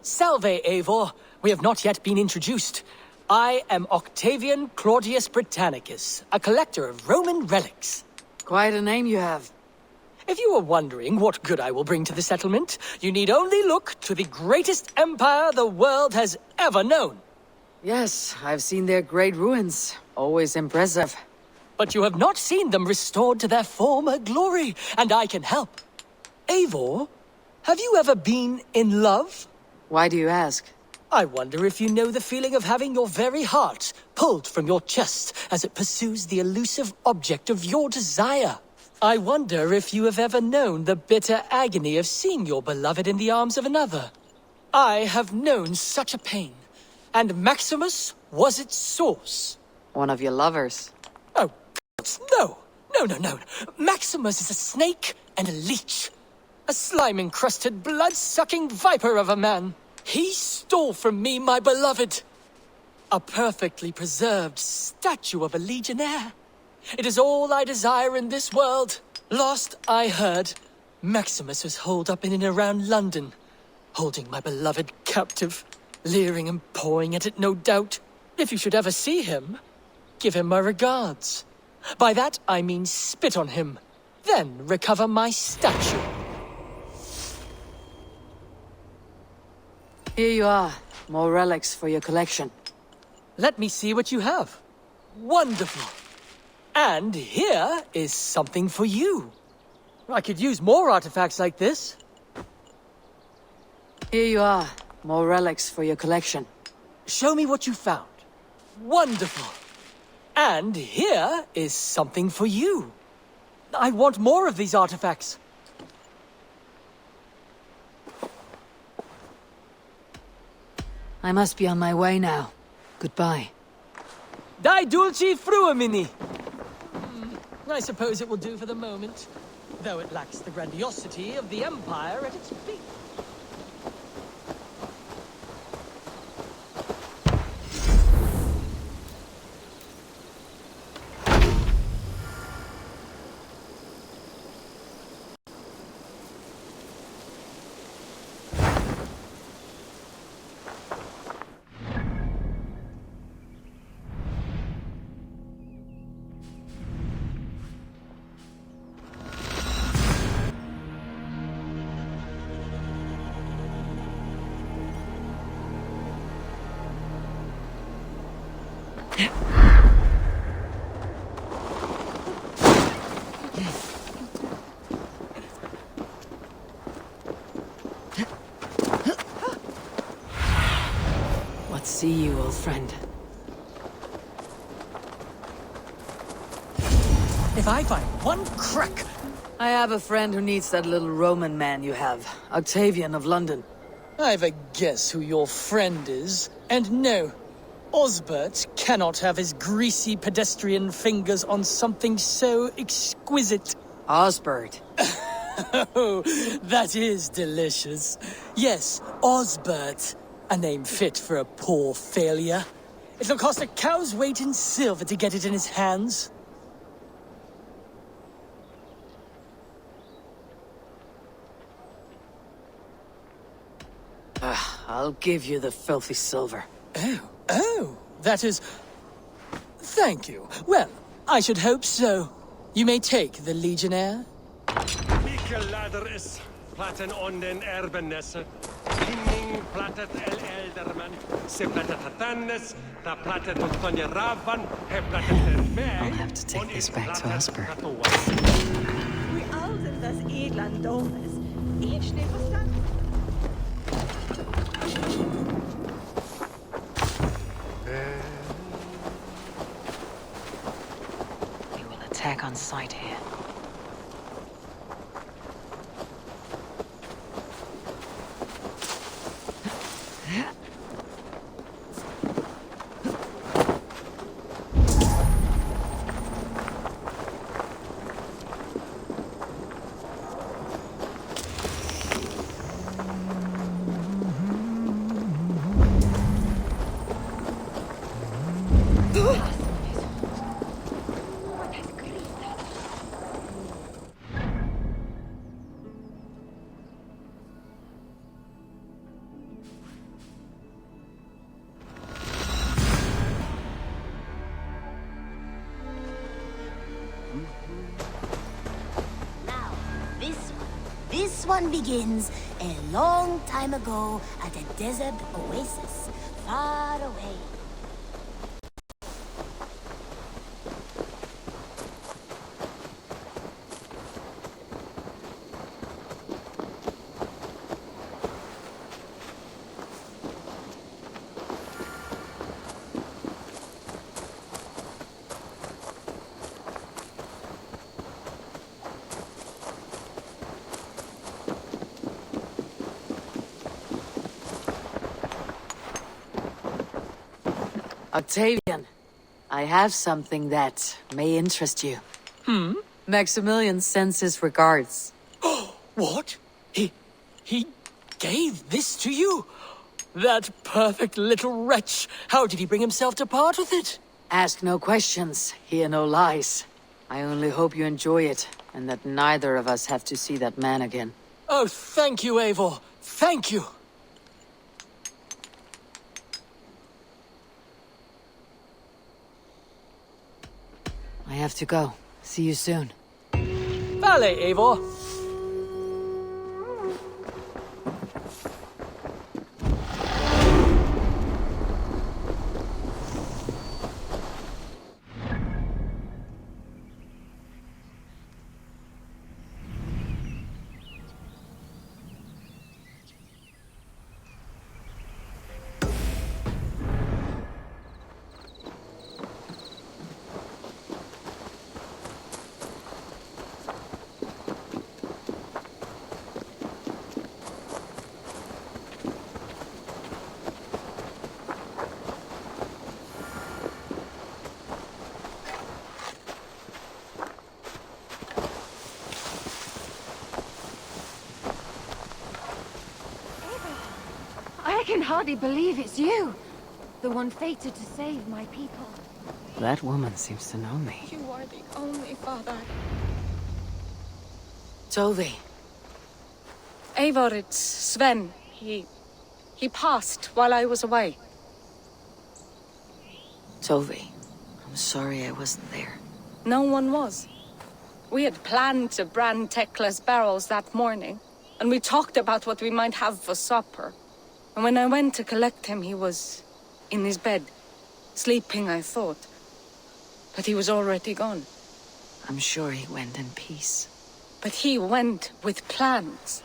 Salve, Eivor. We have not yet been introduced. I am Octavian Claudius Britannicus, a collector of Roman relics. Quite a name you have. If you are wondering what good I will bring to the settlement, you need only look to the greatest empire the world has ever known. Yes, I've seen their great ruins. Always impressive. But you have not seen them restored to their former glory, and I can help. Eivor, have you ever been in love? Why do you ask? I wonder if you know the feeling of having your very heart pulled from your chest as it pursues the elusive object of your desire. I wonder if you have ever known the bitter agony of seeing your beloved in the arms of another. I have known such a pain, and Maximus was its source. One of your lovers? Oh, no. No. Maximus is a snake and a leech. A slime-encrusted, blood-sucking viper of a man. He stole from me my beloved. A perfectly preserved statue of a legionnaire. It is all I desire in this world. Last I heard, Maximus was holed up in and around London, holding my beloved captive, leering and pawing at it, no doubt. If you should ever see him, give him my regards. By that I mean spit on him, then recover my statue. Here you are. More relics for your collection. Let me see what you have. Wonderful. And here is something for you. I could use more artifacts like this. Here you are. More relics for your collection. Show me what you found. Wonderful. And here is something for you. I want more of these artifacts. I must be on my way now. Goodbye. Dai dulci fruamini. I suppose it will do for the moment, though it lacks the grandiosity of the Empire at its peak. What see you, old friend? If I find one crack... I have a friend who needs that little Roman man you have. Octavian of London. I've a guess who your friend is. And no, Osbert cannot have his greasy pedestrian fingers on something so exquisite. Osbert. Oh, that is delicious. Yes, Osbert. A name fit for a poor failure. It'll cost a cow's weight in silver to get it in his hands. I'll give you the filthy silver. Oh, that is... Thank you. Well, I should hope so. You may take the Legionnaire. Mikkel ladder is platen on den erbenesse. Hinning platet el elderman. Se platet hatannes, ta platet ottonje ravan, he platet el meg. I'll have to take this back to Osbert. Wie alt ist das Edland Domus? Ich nicht verstanden. We will attack on sight here. this one begins a long time ago at a desert oasis far away. Octavian, I have something that may interest you. Maximilian sends his regards. What? He gave this to you? That perfect little wretch. How did he bring himself to part with it? Ask no questions, hear no lies. I only hope you enjoy it, and that neither of us have to see that man again. Oh, thank you, Eivor. Thank you. I have to go. See you soon. Vale, Eivor. I can hardly believe it's you. The one fated to save my people. That woman seems to know me. You are the only father. Tovi. Eivor, it's Sven. He passed while I was away. Tovi, I'm sorry I wasn't there. No one was. We had planned to brand Tekla's barrels that morning, and we talked about what we might have for supper. And when I went to collect him, he was in his bed, sleeping, I thought. But he was already gone. I'm sure he went in peace. But he went with plans.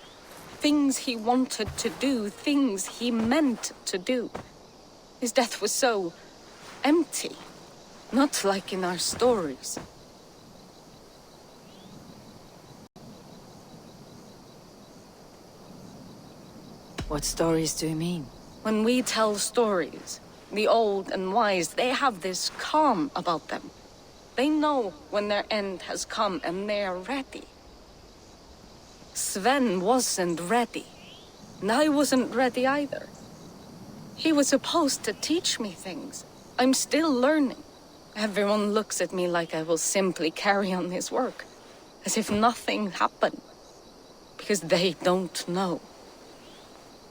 Things he wanted to do, things he meant to do. His death was so empty, not like in our stories. What stories do you mean? When we tell stories, the old and wise, they have this calm about them. They know when their end has come and they are ready. Sven wasn't ready, and I wasn't ready either. He was supposed to teach me things. I'm still learning. Everyone looks at me like I will simply carry on his work, as if nothing happened, because they don't know.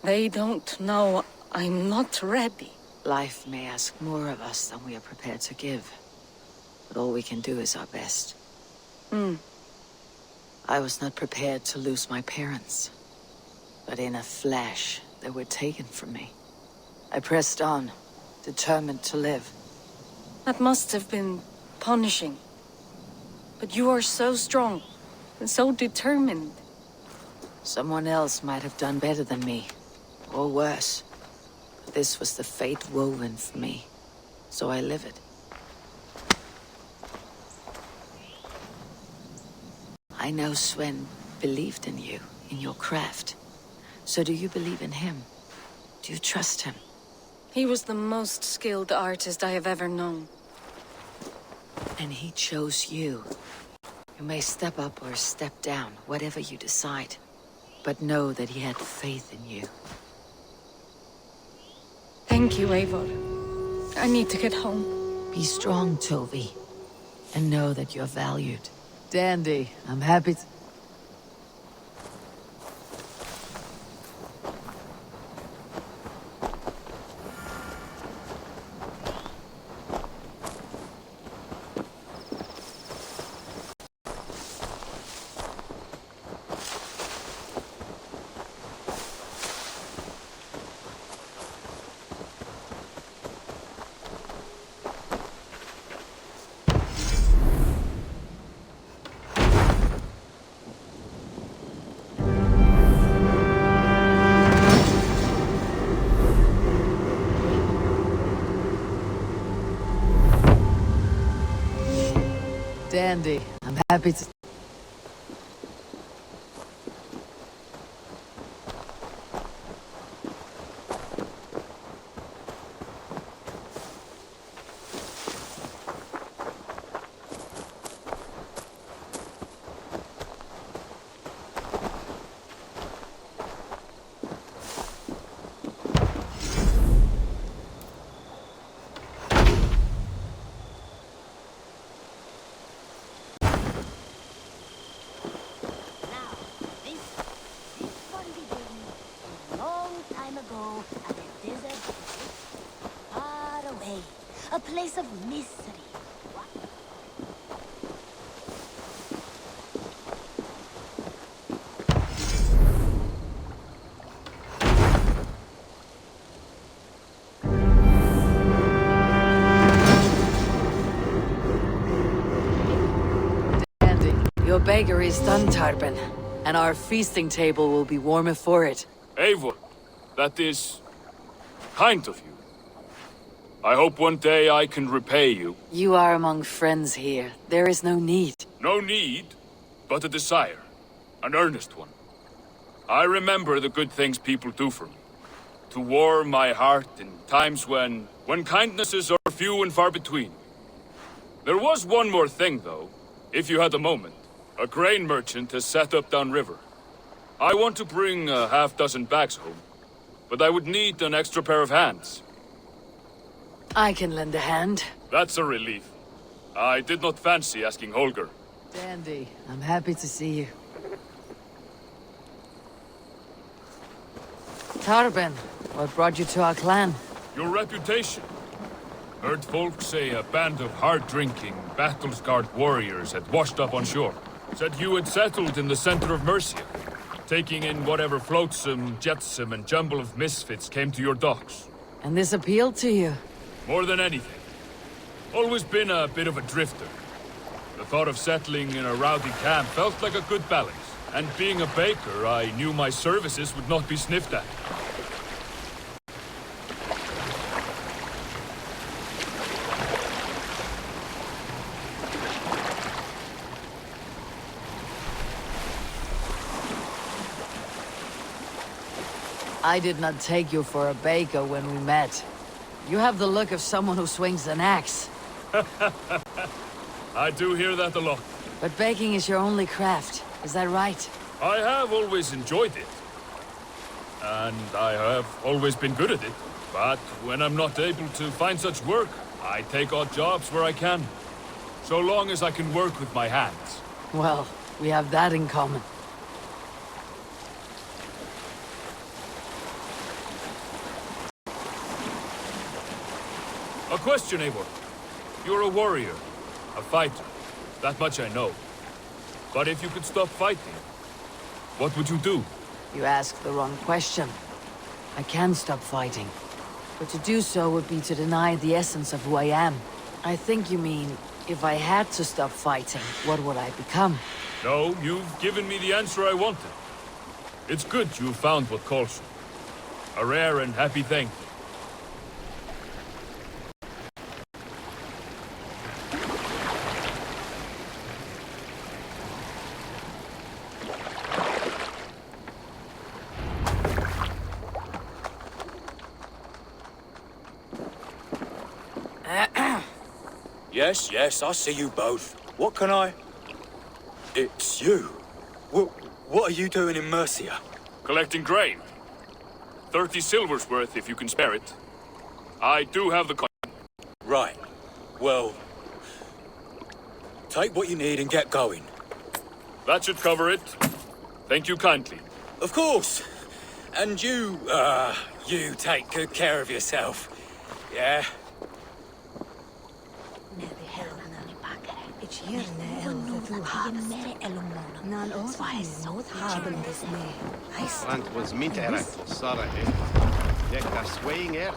They don't know I'm not ready. Life may ask more of us than we are prepared to give. But all we can do is our best. I was not prepared to lose my parents. But in a flash, they were taken from me. I pressed on, determined to live. That must have been punishing. But you are so strong, and so determined. Someone else might have done better than me. Or worse. But this was the fate woven for me. So I live it. I know Sven believed in you, in your craft. So do you believe in him? Do you trust him? He was the most skilled artist I have ever known. And he chose you. You may step up or step down, whatever you decide. But know that he had faith in you. Thank you, Eivor. I need to get home. Be strong, Tovi. And know that you're valued. Dandy, I'm happy to... Dandy. I'm happy to... Now, this one began a long time ago at a desert far away. A place of mystery. Dandy, your bakery is done, Tarben. And our feasting table will be warmer for it. Eivor, that is kind of you. I hope one day I can repay you. You are among friends here. There is no need. No need, but a desire. An earnest one. I remember the good things people do for me. To warm my heart in times when kindnesses are few and far between. There was one more thing, though, if you had a moment. A grain merchant has set up downriver. I want to bring a half-dozen bags home, but I would need an extra pair of hands. I can lend a hand. That's a relief. I did not fancy asking Holger. Dandy, I'm happy to see you. Tarben, what brought you to our clan? Your reputation. Heard folks say a band of hard-drinking, battle-scarred warriors had washed up on shore. Said you had settled in the center of Mercia, taking in whatever flotsam, jetsam, and jumble of misfits came to your docks. And this appealed to you? More than anything. Always been a bit of a drifter. The thought of settling in a rowdy camp felt like a good balance. And being a baker, I knew my services would not be sniffed at. I did not take you for a baker when we met. You have the look of someone who swings an axe. I do hear that a lot. But baking is your only craft, is that right? I have always enjoyed it. And I have always been good at it. But when I'm not able to find such work, I take odd jobs where I can. So long as I can work with my hands. Well, we have that in common. A question, Eivor. You're a warrior, a fighter. That much I know. But if you could stop fighting, what would you do? You asked the wrong question. I can stop fighting. But to do so would be to deny the essence of who I am. I think you mean, if I had to stop fighting, what would I become? No, you've given me the answer I wanted. It's good you found what calls you. A rare and happy thing. Yes, I see you both. What can I... It's you. What are you doing in Mercia? Collecting grain. 30 silver's worth if you can spare it. I do have the coin. Right. Well... Take what you need and get going. That should cover it. Thank you kindly. Of course. And you take good care of yourself. Yeah? Want was mint erat Sara Dekka swaying air.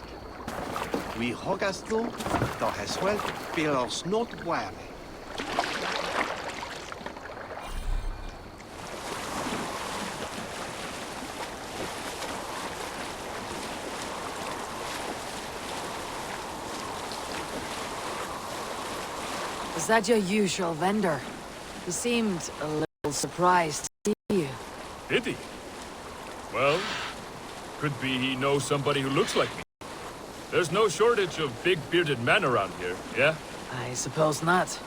We hogastle, da has well feel us not wary. Is that your usual vendor? He seemed a little surprised to see you. Did he? Well, could be he knows somebody who looks like me. There's no shortage of big bearded men around here, yeah? I suppose not.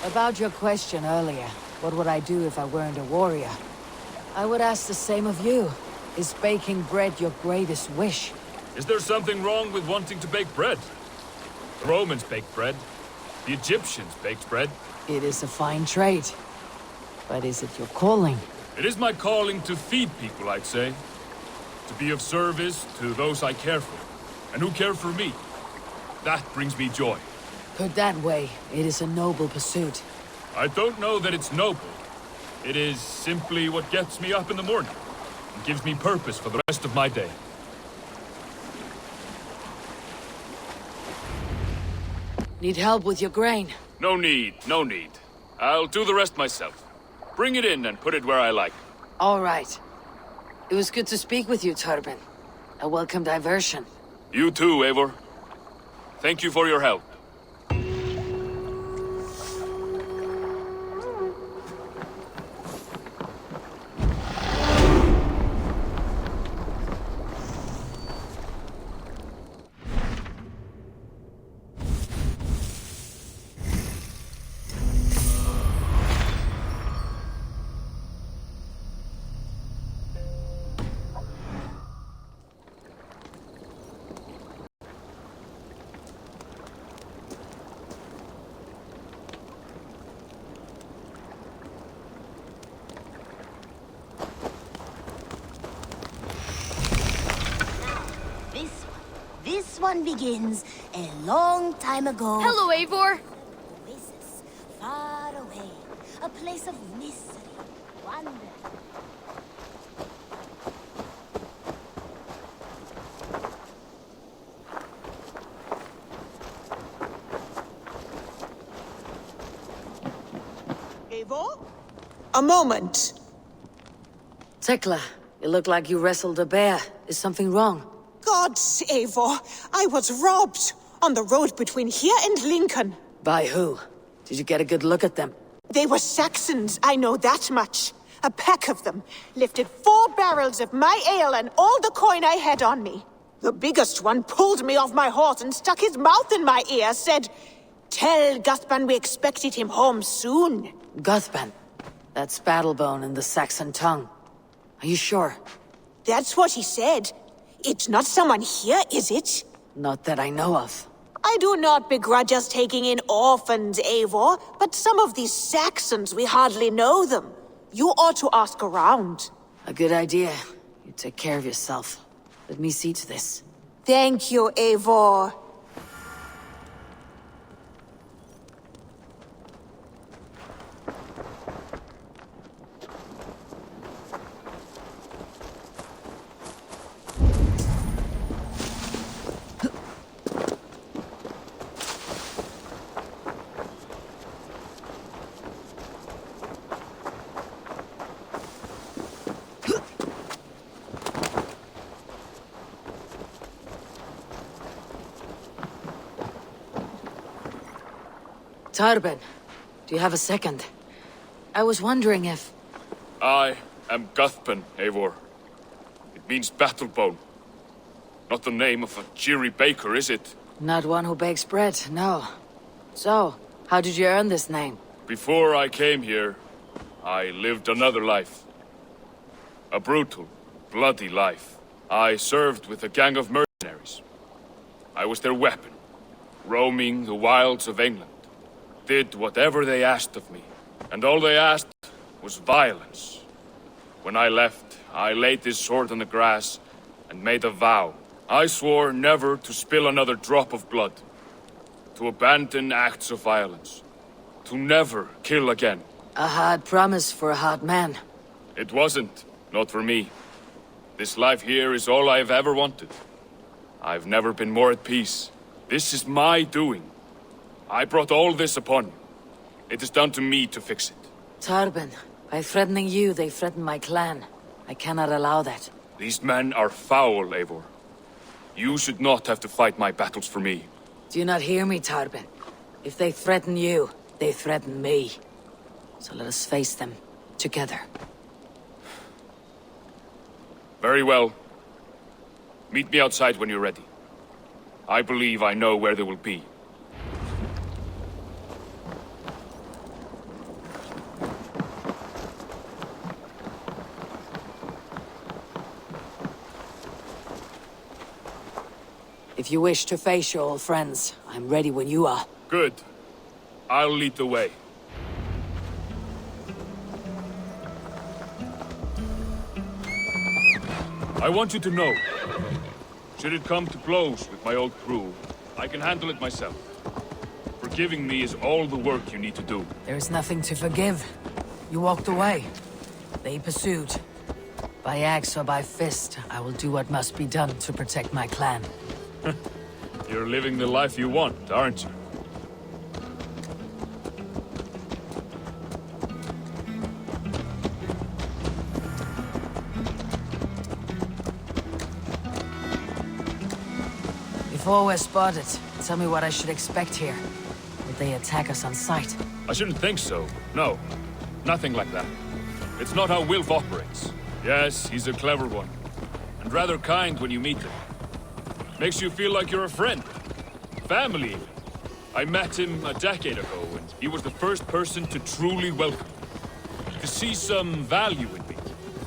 About your question earlier, what would I do if I weren't a warrior? I would ask the same of you. Is baking bread your greatest wish? Is there something wrong with wanting to bake bread? The Romans baked bread. The Egyptians baked bread. It is a fine trade. But is it your calling? It is my calling to feed people, I'd say. To be of service to those I care for, and who care for me. That brings me joy. Put that way, it is a noble pursuit. I don't know that it's noble. It is simply what gets me up in the morning, and gives me purpose for the rest of my day. Need help with your grain? No need, no need. I'll do the rest myself. Bring it in and put it where I like. All right. It was good to speak with you, Torben. A welcome diversion. You too, Eivor. Thank you for your help. This one begins a long time ago. Hello, Eivor. Oasis, far away. A place of mystery, wonder. Eivor? A moment. Tekla, you look like you wrestled a bear. Is something wrong? Gods, Eivor, I was robbed on the road between here and Lincoln. By who? Did you get a good look at them? They were Saxons, I know that much. A pack of them lifted 4 barrels of my ale and all the coin I had on me. The biggest one pulled me off my horse and stuck his mouth in my ear, said, "Tell Guthban we expected him home soon." Guthban. That's Battlebone in the Saxon tongue. Are you sure? That's what he said. It's not someone here, is it? Not that I know of. I do not begrudge us taking in orphans, Eivor, but some of these Saxons, we hardly know them. You ought to ask around. A good idea. You take care of yourself. Let me see to this. Thank you, Eivor. Torben, do you have a second? I was wondering if... I am Guthban, Eivor. It means Battlebone. Not the name of a cheery baker, is it? Not one who bakes bread, no. So, how did you earn this name? Before I came here, I lived another life. A brutal, bloody life. I served with a gang of mercenaries. I was their weapon, roaming the wilds of England. Did whatever they asked of me, and all they asked was violence. When I left, I laid this sword on the grass and made a vow. I swore never to spill another drop of blood, to abandon acts of violence, to never kill again. A hard promise for a hard man. It wasn't, not for me. This life here is all I've ever wanted. I've never been more at peace. This is my doing. I brought all this upon you. It is down to me to fix it. Tarben, by threatening you, they threaten my clan. I cannot allow that. These men are foul, Eivor. You should not have to fight my battles for me. Do you not hear me, Tarben? If they threaten you, they threaten me. So let us face them, together. Very well. Meet me outside when you're ready. I believe I know where they will be. If you wish to face your old friends, I'm ready when you are. Good. I'll lead the way. I want you to know, should it come to blows with my old crew, I can handle it myself. Forgiving me is all the work you need to do. There is nothing to forgive. You walked away. They pursued. By axe or by fist, I will do what must be done to protect my clan. You're living the life you want, aren't you? Before we're spotted, tell me what I should expect here. Will they attack us on sight? I shouldn't think so. No. Nothing like that. It's not how Wilf operates. Yes, he's a clever one. And rather kind when you meet him. Makes you feel like you're a friend. Family. I met him a decade ago, and he was the first person to truly welcome me. To see some value in me.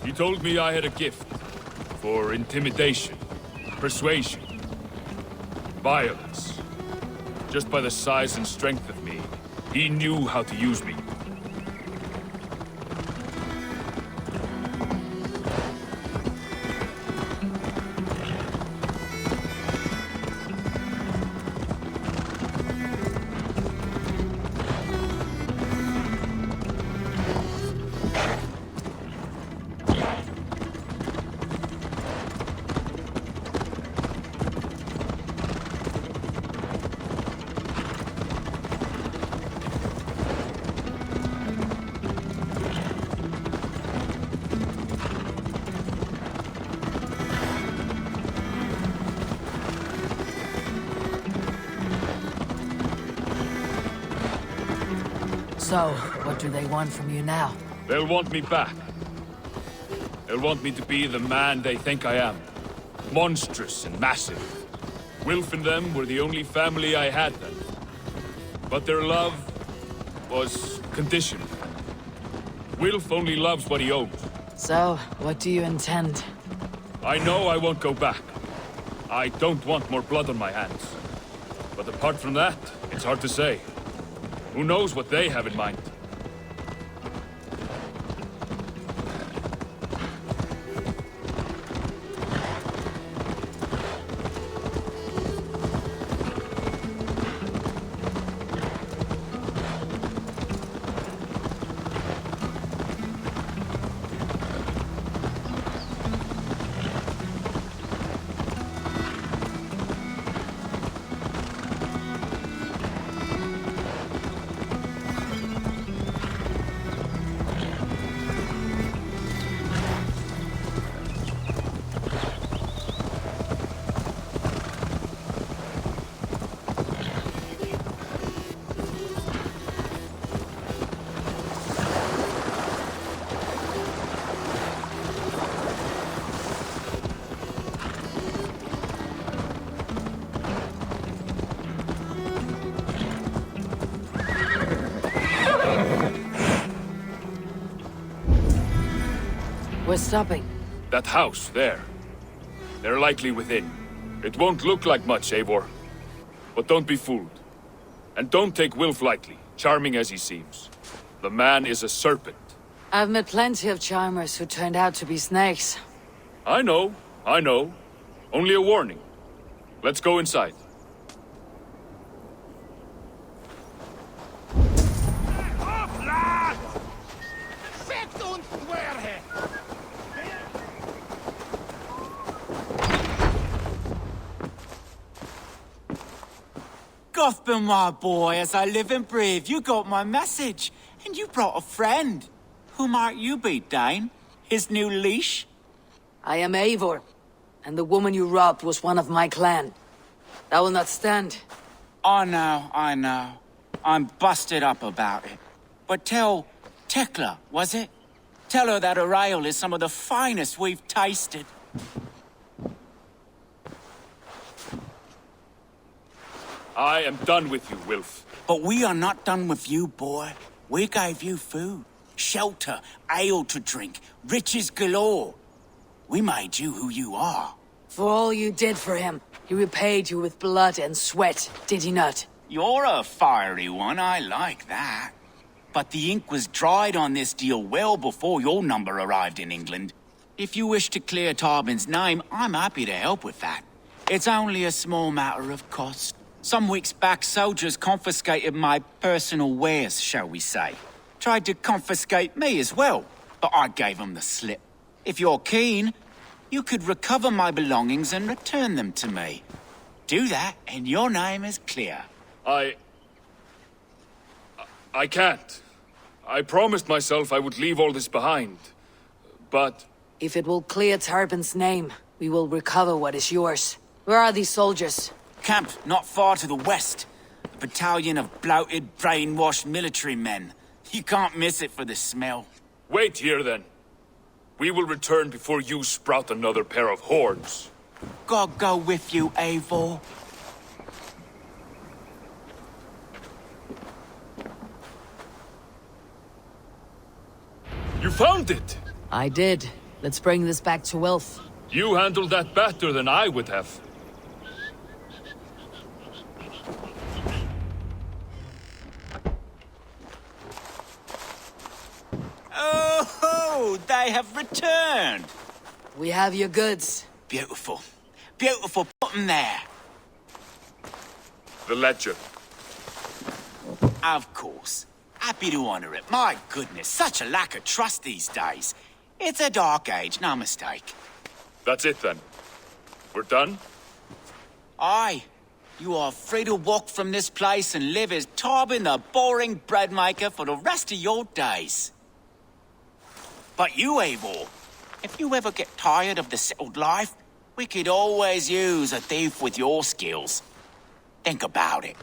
He told me I had a gift. For intimidation. Persuasion. Violence. Just by the size and strength of me, he knew how to use me. So, what do they want from you now? They'll want me back. They'll want me to be the man they think I am. Monstrous and massive. Wilf and them were the only family I had then. But their love was conditional. Wilf only loves what he owns. So, what do you intend? I know I won't go back. I don't want more blood on my hands. But apart from that, it's hard to say. Who knows what they have in mind? We're stopping. That house, there. They're likely within. It won't look like much, Eivor. But don't be fooled. And don't take Wilf lightly, charming as he seems. The man is a serpent. I've met plenty of charmers who turned out to be snakes. I know. Only a warning. Let's go inside. Cuthbert, my boy, as I live and breathe, you got my message. And you brought a friend. Who might you be, Dane? His new leash? I am Eivor, and the woman you robbed was one of my clan. That will not stand. I know. I'm busted up about it. But tell Tekla, was it? Tell her that her ale is some of the finest we've tasted. I am done with you, Wilf. But we are not done with you, boy. We gave you food, shelter, ale to drink, riches galore. We made you who you are. For all you did for him, he repaid you with blood and sweat, did he not? You're a fiery one, I like that. But the ink was dried on this deal well before your number arrived in England. If you wish to clear Tarbin's name, I'm happy to help with that. It's only a small matter of cost. Some weeks back, soldiers confiscated my personal wares, shall we say. Tried to confiscate me as well, but I gave them the slip. If you're keen, you could recover my belongings and return them to me. Do that, and your name is clear. I can't. I promised myself I would leave all this behind. But... If it will clear Tarbin's name, we will recover what is yours. Where are these soldiers? Camped not far to the west. A battalion of bloated, brainwashed military men. You can't miss it for the smell. Wait here, then. We will return before you sprout another pair of horns. God go with you, Eivor. You found it! I did. Let's bring this back to Wilf. You handled that better than I would have. Oh, they have returned. We have your goods. Beautiful. Beautiful. Put them there. The ledger. Of course. Happy to honor it. My goodness, such a lack of trust these days. It's a dark age, no mistake. That's it, then. We're done? Aye. You are free to walk from this place and live as Tarbin the boring bread maker for the rest of your days. But you, Eivor, if you ever get tired of the settled life, we could always use a thief with your skills. Think about it.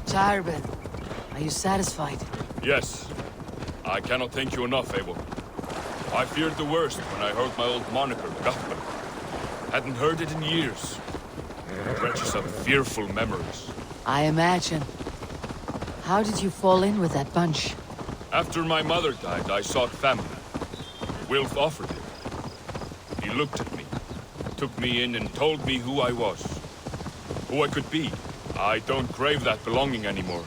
Tarbin, are you satisfied? Yes. I cannot thank you enough, Eivor. I feared the worst when I heard my old moniker, Cuthbert. Hadn't heard it in years. It wrenches up fearful memories. I imagine. How did you fall in with that bunch? After my mother died, I sought family. Wilf offered it. He looked at me, took me in and told me who I was. Who I could be. I don't crave that belonging anymore.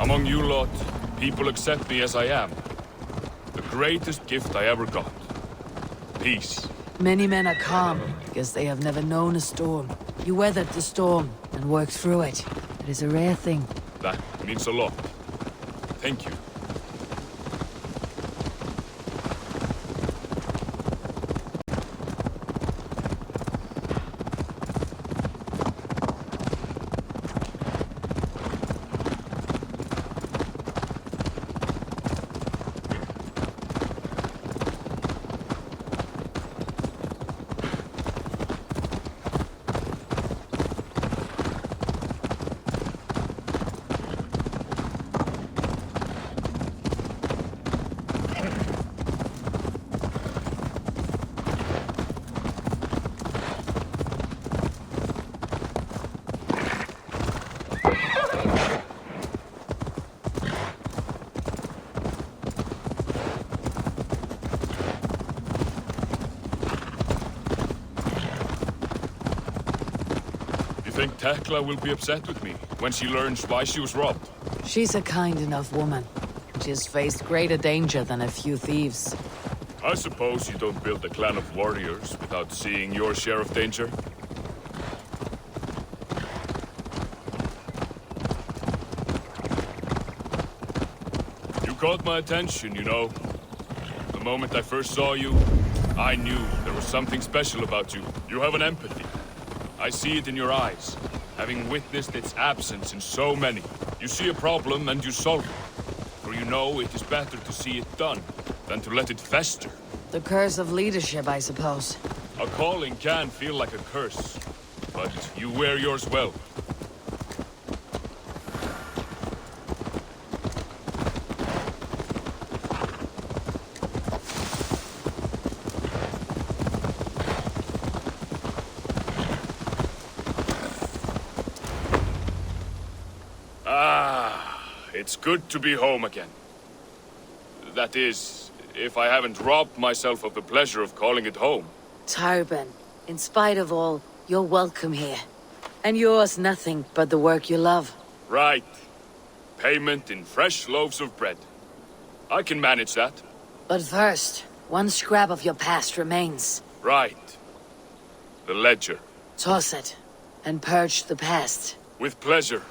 Among you lot, people accept me as I am. The greatest gift I ever got. Peace. Many men are calm because they have never known a storm. You weathered the storm and worked through it. It is a rare thing. That means a lot. Thank you. think Tekla will be upset with me when she learns why she was robbed? She's a kind enough woman. She has faced greater danger than a few thieves. I suppose you don't build a clan of warriors without seeing your share of danger? You caught my attention, you know. The moment I first saw you, I knew there was something special about you. You have an empathy. I see it in your eyes, having witnessed its absence in so many. You see a problem and you solve it. For you know it is better to see it done than to let it fester. The curse of leadership, I suppose. A calling can feel like a curse, but you wear yours well. It's good to be home again. That is, if I haven't robbed myself of the pleasure of calling it home. Tarben, in spite of all, you're welcome here. And yours nothing but the work you love. Right. Payment in fresh loaves of bread. I can manage that. But first, one scrap of your past remains. Right. The ledger. Toss it, and purge the past. With pleasure.